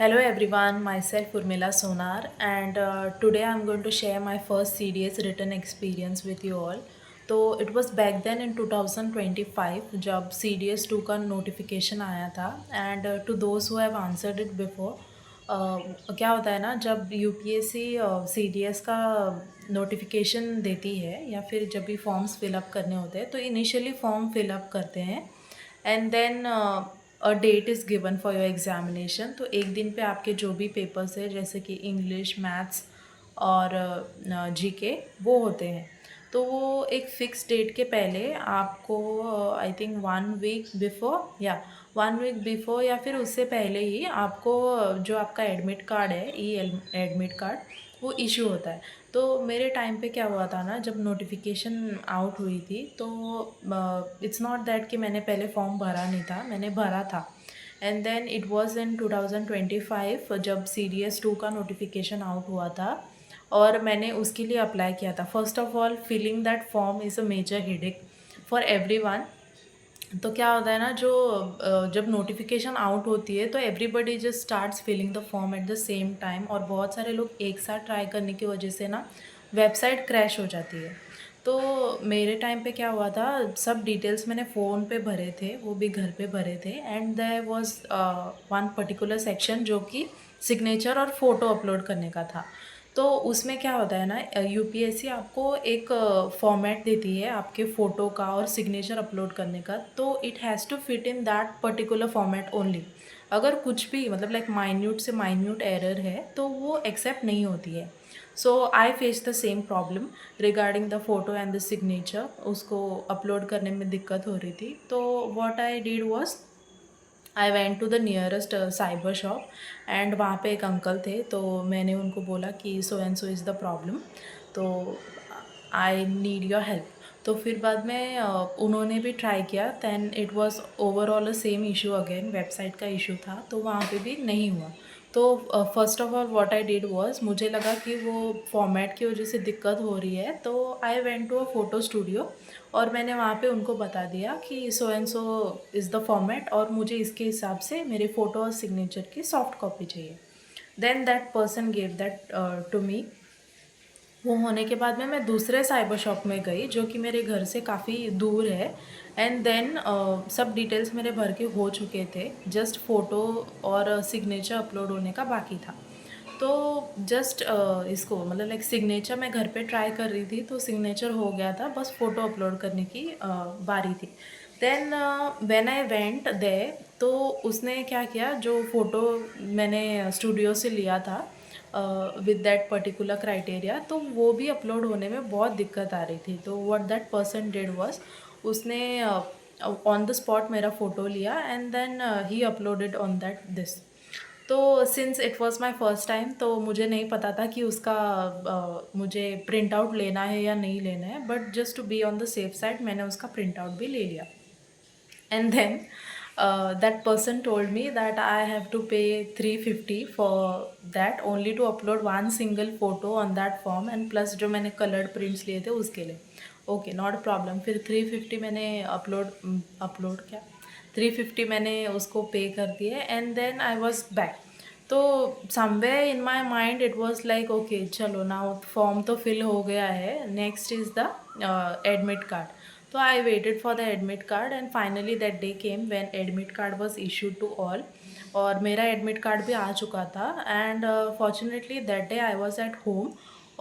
Hello everyone, myself Urmila Sonar, and today I'm going to share my first CDS written experience with you all. तो it was back then in 2025 जब CDS 2 का notification आया था and to those who have answered it before क्या होता है ना जब UPSC CDS का notification देती है या फिर जब भी फॉर्म्स फिलअप करने होते हैं तो इनिशियली फॉर्म फिलअप करते हैं and then a date is given for your examination. तो एक दिन पे आपके जो भी पेपर्स है जैसे कि इंग्लिश मैथ्स और जीके वो होते हैं। तो वो एक फ़िक्स डेट के पहले आपको आई थिंक 1 वीक बिफ़ोर या 1 वीक बिफ़ोर या फिर उससे पहले ही आपको जो आपका एडमिट कार्ड है ई एडमिट कार्ड वो इशू होता है। तो मेरे टाइम पे क्या हुआ था ना जब नोटिफिकेशन आउट हुई थी तो इट्स नॉट दैट कि मैंने पहले फॉर्म भरा नहीं था, मैंने भरा था and then it was in 2025 जब CDS 2 का नोटिफिकेशन आउट हुआ था और मैंने उसके लिए अप्लाई किया था। First of all filling that form is a major headache for everyone. तो क्या होता है ना जो जब नोटिफिकेशन आउट होती है तो everybody just starts filling the form at the same time और बहुत सारे लोग एक साथ ट्राई करने की वजह से ना वेबसाइट क्रैश हो जाती है। तो मेरे टाइम पे क्या हुआ था, सब डिटेल्स मैंने फ़ोन पे भरे थे, वो भी घर पे भरे थे and there was one particular section जो कि सिग्नेचर और फ़ोटो अपलोड करने का था। तो उसमें क्या होता है ना यूपीएससी आपको एक फॉर्मेट देती है आपके फ़ोटो का और सिग्नेचर अपलोड करने का, तो it has to fit in that particular format only. अगर कुछ भी मतलब लाइक माइन्यूट से माइन्यूट एरर है तो वो एक्सेप्ट नहीं होती है। So I face the same problem regarding the photo and the signature, उसको अपलोड करने में दिक्कत हो रही थी। तो what I did was I went to the nearest cyber shop and वहाँ पे एक अंकल थे तो मैंने उनको बोला कि so and so is the problem, तो आई नीड योर हेल्प। तो फिर बाद में उन्होंने भी ट्राई किया, then it was overall same issue again, website का इशू था तो वहाँ पे भी नहीं हुआ। तो first of all what I did was, मुझे लगा कि वो फॉर्मेट की वजह से दिक्कत हो रही है तो I went to a photo studio और मैंने वहाँ पे उनको बता दिया कि so and so is the format और मुझे इसके हिसाब से मेरे फ़ोटो और सिग्नेचर की सॉफ्ट कॉपी चाहिए। Then that person gave that to me. वो होने के बाद में मैं दूसरे साइबर शॉप में गई जो कि मेरे घर से काफ़ी दूर है एंड देन सब डिटेल्स मेरे भर के हो चुके थे, जस्ट फ़ोटो और सिग्नेचर अपलोड होने का बाकी था। तो जस्ट इसको मतलब लाइक सिग्नेचर मैं घर पे ट्राई कर रही थी तो सिग्नेचर हो गया था, बस फ़ोटो अपलोड करने की बारी थी। Then when I went there तो उसने क्या किया, जो फ़ोटो मैंने स्टूडियो से लिया था विद दैट पर्टिकुलर क्राइटेरिया तो वो भी अपलोड होने में बहुत दिक्कत आ रही थी। तो what that person did was, उसने ऑन द स्पॉट मेरा फ़ोटो लिया and then he uploaded on that this. तो since it was my first time तो मुझे नहीं पता था कि उसका मुझे प्रिंट आउट लेना है या नहीं लेना है, but just to be on the safe side मैंने उसका प्रिंट आउट भी ले लिया। And then that person told me that I have to pay 350 for that, only to upload one single photo on that form and plus जो मैंने colored prints लिए थे उसके लिए। ओके नॉट प्रॉब्लम, फिर 350 मैंने अपलोड क्या 350 मैंने उसको पे कर दिए and then I was back. तो somewhere in my mind it was like okay चलो ना फॉर्म तो फिल हो गया है, next is the admit card. तो I waited for the admit card and finally that day came when admit card was issued to all और मेरा admit card भी आ चुका था and fortunately that day I was at home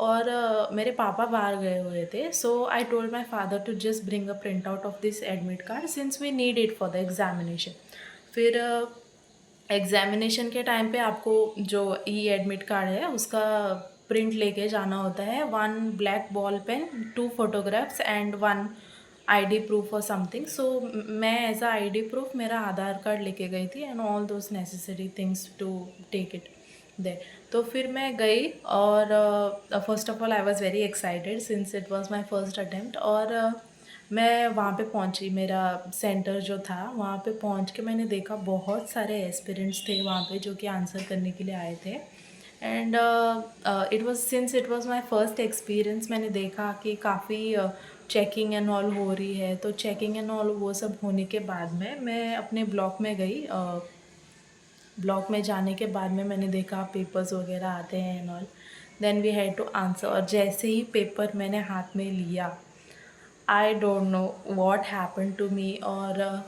और मेरे पापा बाहर गए हुए थे। So I told my father to just bring a printout of this admit card since we need it for the examination। फिर एग्ज़ामिनेशन के टाइम पे आपको जो ई एडमिट कार्ड है उसका प्रिंट लेके जाना होता है, 1 black ball pen, 2 photographs and 1 ID proof और समथिंग। सो मैं एज अ आईडी प्रूफ मेरा आधार कार्ड लेके गई थी and all those necessary things to take it there. तो फिर मैं गई और first of all I was very excited since it was my first attempt और मैं वहाँ पे पहुँची, मेरा सेंटर जो था वहाँ पे पहुँच के मैंने देखा बहुत सारे एस्पिरेंट्स थे वहाँ पे जो कि आंसर करने के लिए आए थे and it was since it was my first experience, मैंने देखा कि काफ़ी चेकिंग एंड ऑल हो रही है। तो चेकिंग एंड ऑल वो सब होने के बाद में मैं अपने ब्लॉक में गई ब्लॉक में जाने के बाद में मैंने देखा पेपर्स वगैरह आते हैं and all, then we had to answer. और जैसे ही पेपर मैंने हाथ में लिया, I don't know what happen to me. और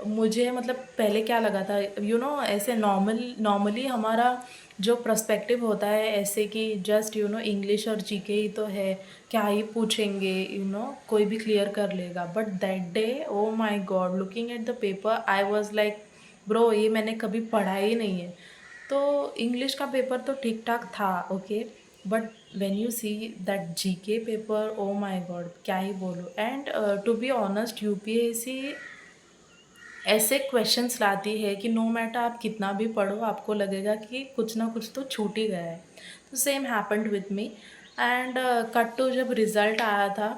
मुझे मतलब पहले क्या लगा था, ऐसे नॉर्मली हमारा जो पर्सपेक्टिव होता है ऐसे कि जस्ट इंग्लिश और जीके ही तो है, क्या ही पूछेंगे, कोई भी क्लियर कर लेगा। But that day, O my God, looking at the paper I was like, bro ये मैंने कभी पढ़ा ही नहीं है। तो इंग्लिश का पेपर तो ठीक ठाक था, okay, but when you see that GK paper, oh my god, क्या ही बोलो। And to be honest, UPSC ऐसे क्वेश्चंस लाती है कि नो मैटर आप कितना भी पढ़ो, आपको लगेगा कि कुछ ना कुछ तो छूट ही गया है। तो same happened with me. And cut to जब रिज़ल्ट आया था,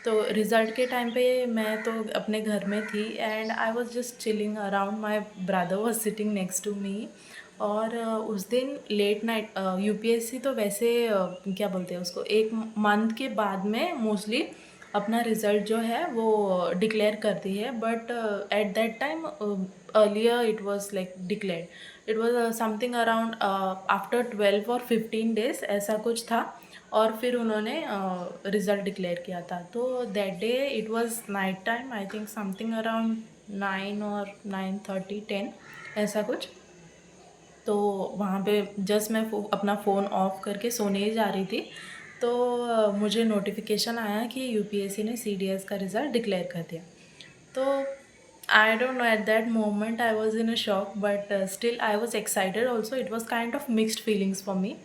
तो रिज़ल्ट के टाइम पे मैं तो अपने घर में थी and I was just chilling around, my brother was sitting next to me. और उस दिन लेट नाइट, यूपीएससी तो वैसे क्या बोलते हैं उसको, एक मंथ के बाद में मोस्टली अपना रिज़ल्ट जो है वो डिक्लेयर करती है। But at that time, earlier it was like declared, it was something around after 12 और 15 days ऐसा कुछ था। और फिर उन्होंने रिज़ल्ट डिक्लेयर किया था। तो that day it was night time, I think something around 9 और 9:30 10 ऐसा कुछ। तो वहाँ पे जस्ट मैं अपना फ़ोन ऑफ करके सोने ही जा रही थी, तो मुझे नोटिफिकेशन आया कि यूपीएससी ने सीडीएस का रिज़ल्ट डिक्लेयर कर दिया। तो आई don't no, at that moment I was in a shock, but still I was excited also. It was kind of mixed feelings for me.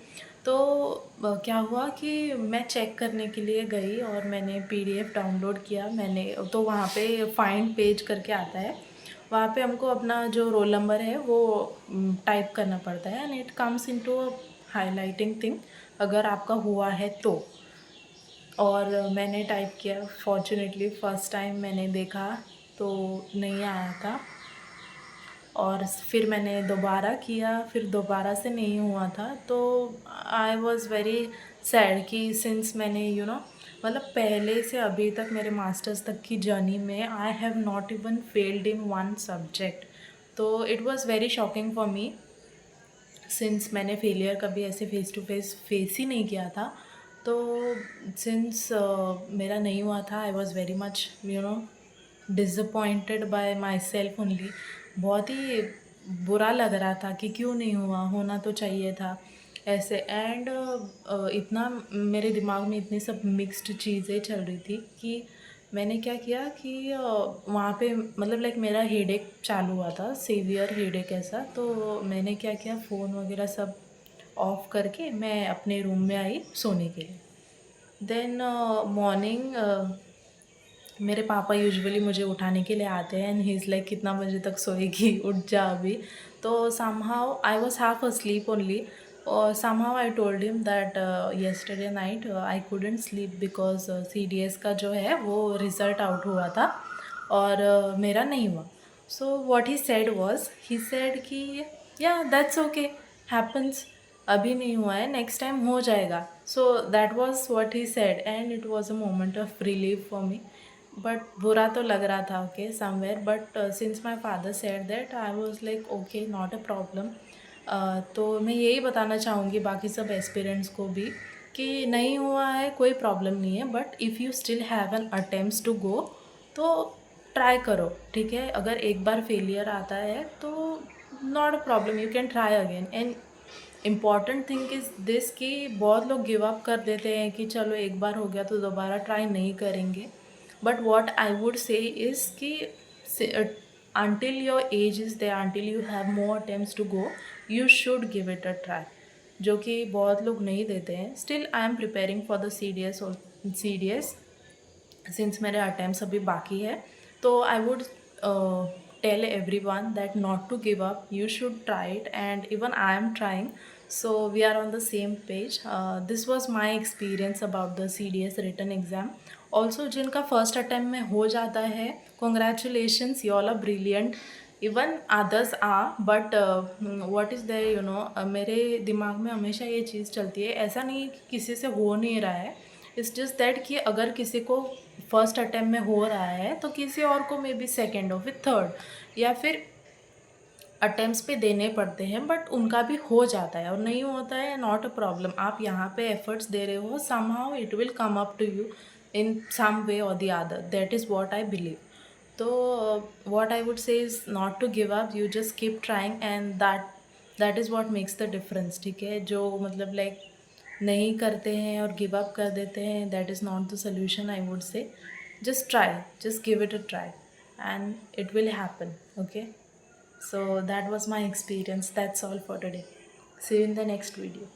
तो क्या हुआ कि मैं चेक करने के लिए गई और मैंने पीडीएफ डाउनलोड किया। मैंने तो वहाँ पे फाइंड पेज करके आता है, वहाँ पे हमको अपना जो रोल नंबर है वो टाइप करना पड़ता है and it comes into a highlighting thing, अगर आपका हुआ है तो। और मैंने टाइप किया, फॉर्चुनेटली फर्स्ट टाइम मैंने देखा तो नहीं आया था। और फिर मैंने दोबारा किया, फिर दोबारा से नहीं हुआ था। तो आई वॉज़ वेरी सैड कि सिंस मैंने मतलब पहले से अभी तक मेरे मास्टर्स तक की जर्नी में I have not even failed in one subject. तो it was very shocking for me, since मैंने फेलियर कभी ऐसे फेस टू फेस ही नहीं किया था। तो सिंस मेरा नहीं हुआ था, I was very much disappointed bye my self only. बहुत ही बुरा लग रहा था कि क्यों नहीं हुआ, होना तो चाहिए था ऐसे। एंड इतना मेरे दिमाग में इतनी सब मिक्स्ड चीज़ें चल रही थी कि मैंने क्या किया कि वहाँ पे मतलब लाइक मेरा हेडेक चालू हुआ था, सीवियर हेडेक ऐसा। तो मैंने क्या किया, फ़ोन वगैरह सब ऑफ करके मैं अपने रूम में आई सोने के लिए। देन मॉर्निंग मेरे पापा यूजुअली मुझे उठाने के लिए आते हैं एंड ही इज़ लाइक, कितना बजे तक सोएगी, उठ जा अभी। तो somehow I was half asleep only, और somehow I told him that yesterday night I couldn't sleep because CDS का जो है वो रिज़ल्ट आउट हुआ था और मेरा नहीं हुआ। So what he said was, he said कि या दैट्स ओके, हैपन्स, अभी नहीं हुआ है, नेक्स्ट टाइम हो जाएगा। So that was what he said and it was a moment of relief for me. But बुरा तो लग रहा था, okay, somewhere. But since my father said that, I was like okay, not a problem. तो मैं यही बताना चाहूँगी बाकी सब एस्पिरेंट्स को भी कि नहीं हुआ है कोई प्रॉब्लम नहीं है, but if you still have an attempts to go तो ट्राई करो, ठीक है। अगर एक बार फेलियर आता है तो not a problem, you can try again. And important thing is this कि बहुत लोग गिव अप कर देते हैं कि चलो एक बार हो गया तो दोबारा ट्राई नहीं करेंगे। But what I would say is कि until your age is there, until you have more attempts to go, you should give it a try, जो कि बहुत लोग नहीं देते हैं। Still I am preparing for the C D S since मेरे attempts अभी बाकी है। तो I would tell every one that not to give up, you should try it and even I am trying. So we are on the same page. This was my experience about the CDS written exam. Also जिनका first attempt में हो जाता है, congratulations, you all are brilliant, even others uh. But what is there, मेरे दिमाग में हमेशा ये चीज़ चलती है, ऐसा नहीं कि किसी से हो नहीं रहा है, इट्स जस्ट दैट कि अगर किसी को फर्स्ट अटैम्प्ट में हो रहा है तो किसी और को मे बी सेकेंड और फिर थर्ड, या फिर अटेम्प्ट्स पे देने पड़ते हैं, बट उनका भी हो जाता है, और नहीं होता है नॉट अ प्रॉब्लम। आप यहाँ पे एफर्ट्स दे रहे हो, somehow it will come up to you in some way और the other, that is what I believe. तो what I would say is not to give up, you just keep trying, and that is what makes the difference. ठीक है, जो मतलब like नहीं करते हैं और गिव अप कर देते हैं, that is not the solution I would से। just try, just give it a try, and it will happen. Okay, so that was my experience. That's all for today. See you in the next video.